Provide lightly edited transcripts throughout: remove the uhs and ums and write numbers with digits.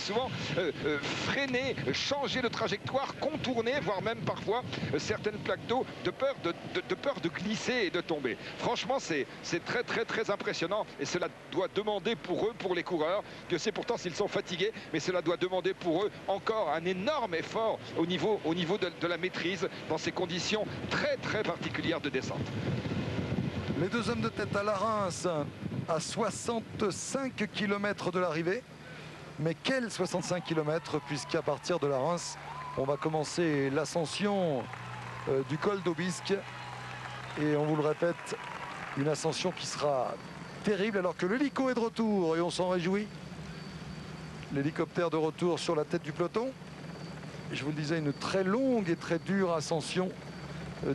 souvent freiner, changer de trajectoire, contourner, voire même parfois certaines plaques d'eau de peur de glisser et de tomber. Franchement, c'est très très impressionnant et cela doit demander pour eux, pour les coureurs, que c'est pourtant s'ils sont fatigués, mais cela doit demander pour eux encore un énorme effort au niveau de la maîtrise dans ces conditions très très particulières de descente. Les deux hommes de tête à la Reims, à 65 km de l'arrivée. Mais quels 65 km, puisqu'à partir de la Reims, on va commencer l'ascension du col d'Aubisque. Et on vous le répète, une ascension qui sera terrible alors que l'hélico est de retour et on s'en réjouit. L'hélicoptère de retour sur la tête du peloton. Je vous le disais, une très longue et très dure ascension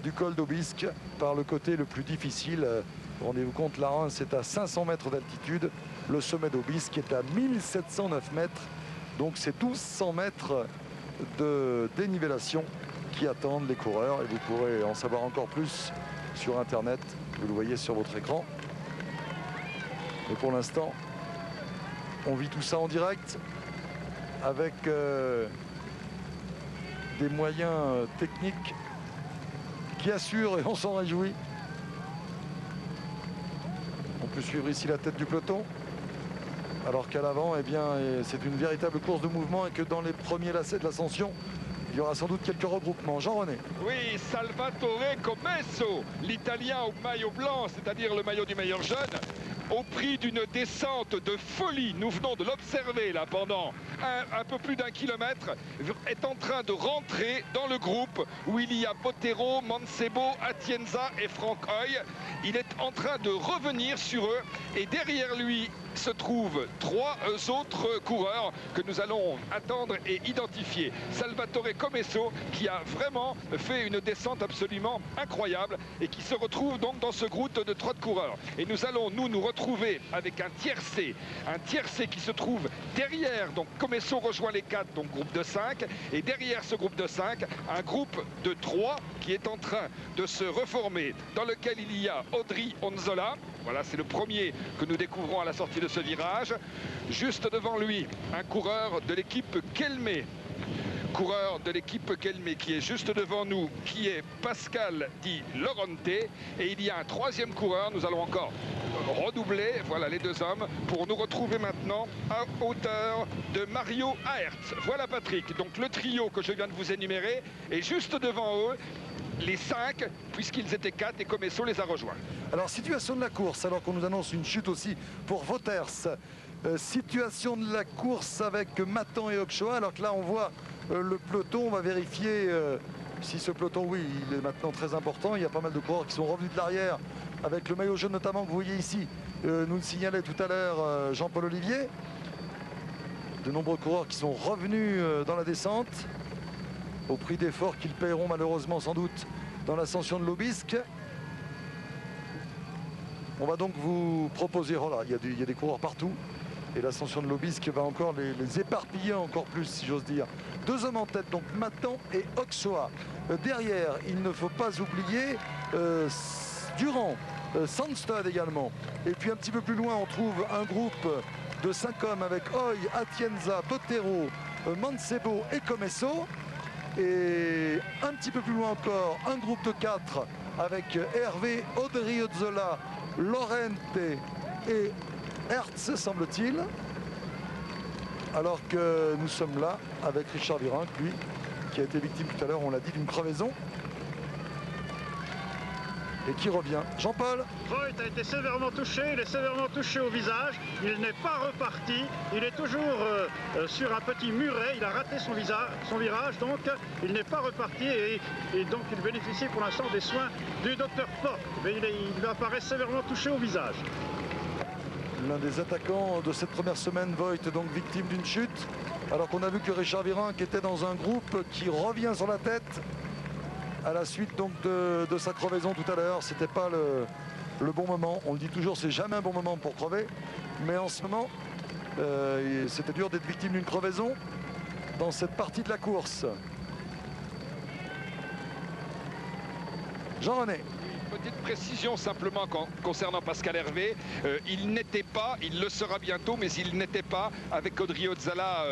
du col d'Aubisque par le côté le plus difficile. Rendez-vous compte, la Reims est à 500 mètres d'altitude. Le sommet d'Aubisque est à 1709 mètres. Donc c'est 1200 mètres de dénivellation qui attendent les coureurs. Et vous pourrez en savoir encore plus sur Internet. Vous le voyez sur votre écran. Et pour l'instant, on vit tout ça en direct avec des moyens techniques qui assurent et on s'en réjouit. On peut suivre ici la tête du peloton. Alors qu'à l'avant, eh bien, c'est une véritable course de mouvement et que dans les premiers lacets de l'ascension, il y aura sans doute quelques regroupements. Jean-René. Oui, Salvatore Commesso, l'Italien au maillot blanc, c'est-à-dire le maillot du meilleur jeune, au prix d'une descente de folie, nous venons de l'observer là pendant un peu plus d'1 kilomètre, est en train de rentrer dans le groupe où il y a Bottero, Mancebo, Atienza et Franck Hoy. Il est en train de revenir sur eux et derrière lui se trouvent trois autres coureurs que nous allons attendre et identifier. Salvatore Commesso qui a vraiment fait une descente absolument incroyable et qui se retrouve donc dans ce groupe de 3 coureurs. Et nous allons nous retrouver avec un tiercé qui se trouve derrière. Donc Commesso rejoint les 4, donc groupe de 5. Et derrière ce groupe de 5, un groupe de 3 qui est en train de se reformer, dans lequel il y a Audrey Onzola. Voilà, c'est le premier que nous découvrons à la sortie de ce virage. Juste devant lui, un coureur de l'équipe Kelmé. Coureur de l'équipe Kelmé qui est juste devant nous, qui est Pascal Di Laurente. Et il y a un troisième coureur, nous allons encore redoubler, voilà les deux hommes, pour nous retrouver maintenant à hauteur de Mario Aerts. Voilà Patrick, donc le trio que je viens de vous énumérer est juste devant eux. Les 5, puisqu'ils étaient 4 et Commesso les a rejoints. Alors, situation de la course, alors qu'on nous annonce une chute aussi pour Wouters. Situation de la course avec Matan et Ochoa, alors que là, on voit le peloton. On va vérifier si ce peloton, oui, il est maintenant très important. Il y a pas mal de coureurs qui sont revenus de l'arrière, avec le maillot jaune notamment, que vous voyez ici. Nous le signalait tout à l'heure Jean-Paul Olivier. De nombreux coureurs qui sont revenus dans la descente, au prix d'efforts qu'ils paieront malheureusement sans doute dans l'ascension de l'Aubisque. On va donc vous proposer, oh là, il y a des coureurs partout, et l'ascension de l'Aubisque va encore les éparpiller encore plus, si j'ose dire. Deux hommes en tête, donc Matan et Ochoa. Derrière, il ne faut pas oublier Durand, Sandstad également. Et puis un petit peu plus loin, on trouve un groupe de 5 hommes avec Hoy, Atienza, Bottero, Mancebo et Commesso. Et un petit peu plus loin encore, un groupe de 4 avec Hervé, Odriozola, Laurente et Hertz, semble-t-il. Alors que nous sommes là avec Richard Virenque, lui, qui a été victime tout à l'heure, on l'a dit, d'une crevaison. Et qui revient. Jean-Paul. Voigt a été sévèrement touché, il est sévèrement touché au visage, il n'est pas reparti, il est toujours sur un petit muret, il a raté son virage, donc il n'est pas reparti et donc il bénéficie pour l'instant des soins du docteur Porte, mais il apparaît sévèrement touché au visage. L'un des attaquants de cette première semaine, Voigt, donc victime d'une chute, alors qu'on a vu que Richard Virenque était dans un groupe qui revient sur la tête. À la suite donc de sa crevaison tout à l'heure, c'était pas le bon moment. On le dit toujours, c'est jamais un bon moment pour crever. Mais en ce moment, c'était dur d'être victime d'une crevaison dans cette partie de la course. Jean-René. petite précision simplement concernant Pascal Hervé. Il n'était pas, il le sera bientôt, mais il n'était pas avec Odriozola,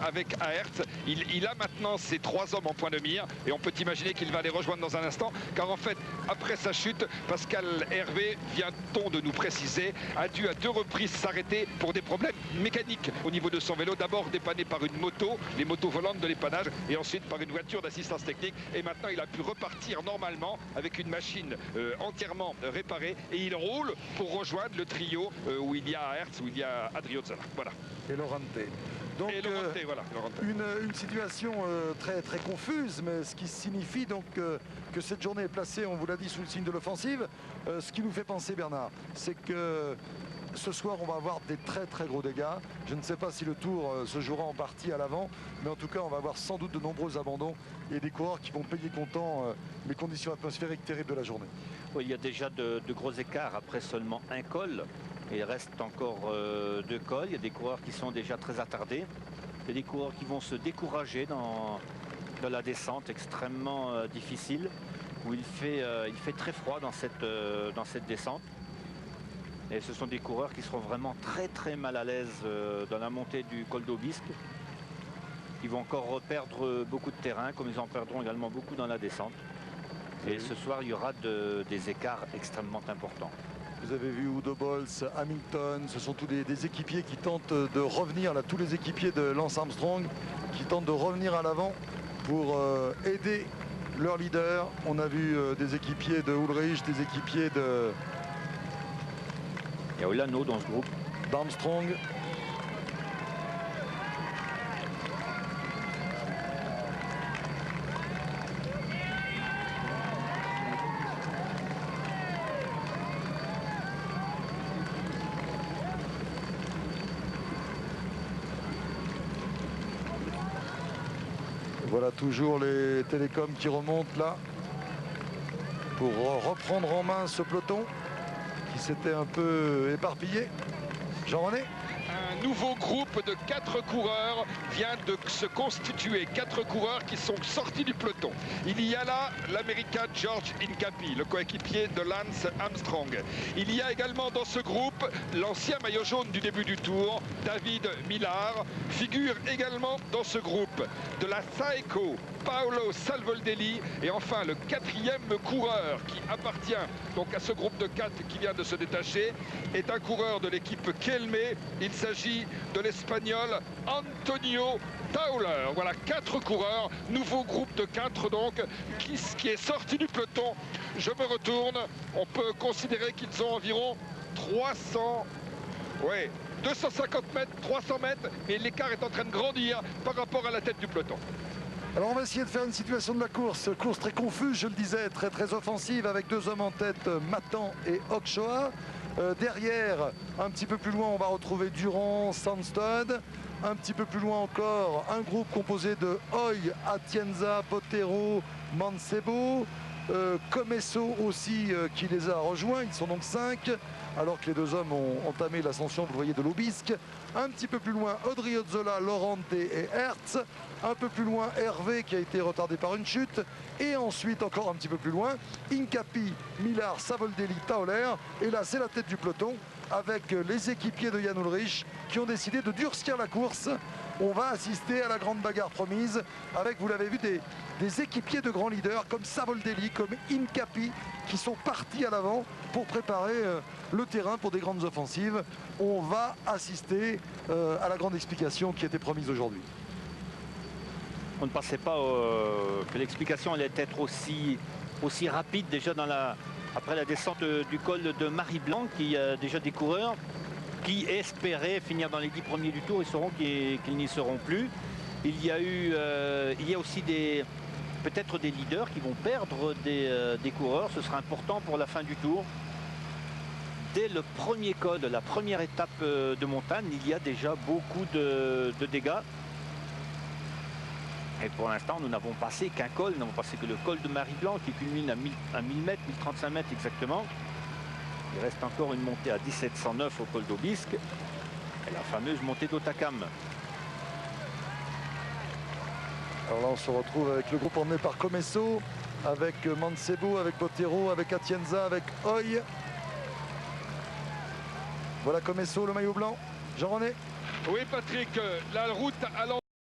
avec Aerts. Il a maintenant ses 3 hommes en point de mire et on peut imaginer qu'il va les rejoindre dans un instant, car en fait, après sa chute, Pascal Hervé, vient-on de nous préciser, a dû à 2 reprises s'arrêter pour des problèmes mécaniques au niveau de son vélo. D'abord dépanné par une moto, les motos volantes de l'épannage, et ensuite par une voiture d'assistance technique. Et maintenant, il a pu repartir normalement avec une machine entièrement réparée. Et il roule pour rejoindre le trio où il y a Aerts, où il y a Odriozola. Voilà. Et Lorente. Donc, voilà, une situation très confuse, mais ce qui signifie donc que cette journée est placée, on vous l'a dit, sous le signe de l'offensive. Ce qui nous fait penser, Bernard, c'est que ce soir, on va avoir des très gros dégâts. Je ne sais pas si le Tour se jouera en partie à l'avant, mais en tout cas, on va avoir sans doute de nombreux abandons et des coureurs qui vont payer comptant les conditions atmosphériques terribles de la journée. Oui, il y a déjà de gros écarts après seulement un col. Il reste encore 2 cols. Il y a des coureurs qui sont déjà très attardés. Il y a des coureurs qui vont se décourager dans la descente extrêmement difficile, où il fait très froid dans cette descente. Et ce sont des coureurs qui seront vraiment très mal à l'aise dans la montée du col d'Aubisque. Ils vont encore perdre beaucoup de terrain, comme ils en perdront également beaucoup dans la descente. Et ce soir, il y aura des écarts extrêmement importants. Vous avez vu Udo Bols, Hamilton, ce sont tous des équipiers qui tentent de revenir, là, tous les équipiers de Lance Armstrong, qui tentent de revenir à l'avant pour aider leur leader. On a vu des équipiers de Ulrich, des équipiers de... Il y a Olano dans ce groupe. d'Armstrong. Voilà toujours les télécoms qui remontent là pour reprendre en main ce peloton qui s'était un peu éparpillé. Jean-René ? Un nouveau groupe de 4 coureurs vient de se constituer. 4 coureurs qui sont sortis du peloton. Il y a là l'Américain George Hincapie, le coéquipier de Lance Armstrong. Il y a également dans ce groupe l'ancien maillot jaune du début du Tour, David Millar. Figure également dans ce groupe de la Saeco, Paolo Salvoldelli. Et enfin le 4e coureur qui appartient donc à ce groupe de 4 qui vient de se détacher est un coureur de l'équipe Kelme. Il s'agit de l'Espagnol Antonio Tauler. Voilà 4 coureurs, nouveau groupe de 4 donc, qui est sorti du peloton. Je me retourne, on peut considérer qu'ils ont environ 250 mètres, 300 mètres, mais l'écart est en train de grandir par rapport à la tête du peloton. Alors on va essayer de faire une situation de la course. Course très confuse, je le disais, très offensive, avec 2 hommes en tête, Matan et Ochoa. Derrière, un petit peu plus loin, on va retrouver Durand, Sandstad. Un petit peu plus loin encore, un groupe composé de Hoy, Atienza, Potero, Mancebo. Comesso aussi qui les a rejoints, ils sont donc 5, alors que les 2 hommes ont entamé l'ascension, vous le voyez, de l'Aubisque. Un petit peu plus loin, Odriozola, Lorente et Hertz. Un peu plus loin, Hervé qui a été retardé par une chute. Et ensuite, encore un petit peu plus loin, Hincapie, Millar, Savoldelli, Tauler. Et là, c'est la tête du peloton avec les équipiers de Jan Ullrich qui ont décidé de durcir la course. On va assister à la grande bagarre promise avec, vous l'avez vu, des équipiers de grands leaders comme Savoldelli, comme Hincapie qui sont partis à l'avant pour préparer le terrain pour des grandes offensives. On va assister à la grande explication qui était promise aujourd'hui. On ne pensait pas que l'explication allait être aussi rapide déjà après la descente du col de Marie-Blanc, qui a déjà des coureurs qui espéraient finir dans les 10 premiers du Tour. Ils sauront qu'ils n'y seront plus. Il y a aussi peut-être des leaders qui vont perdre des coureurs. Ce sera important pour la fin du Tour. Dès le premier col, la première étape de montagne, il y a déjà beaucoup de dégâts. Et pour l'instant, nous n'avons passé qu'un col. Nous n'avons passé que le col de Marie-Blanc qui culmine à 1000 mètres, 1035 mètres exactement. Il reste encore une montée à 1709 au col d'Aubisque et la fameuse montée d'Otakam. Alors là, on se retrouve avec le groupe emmené par Comesso, avec Mancebo, avec Botero, avec Atienza, avec Hoy. Voilà Comesso, le maillot blanc. Jean-René. Oui Patrick, la route à l'envers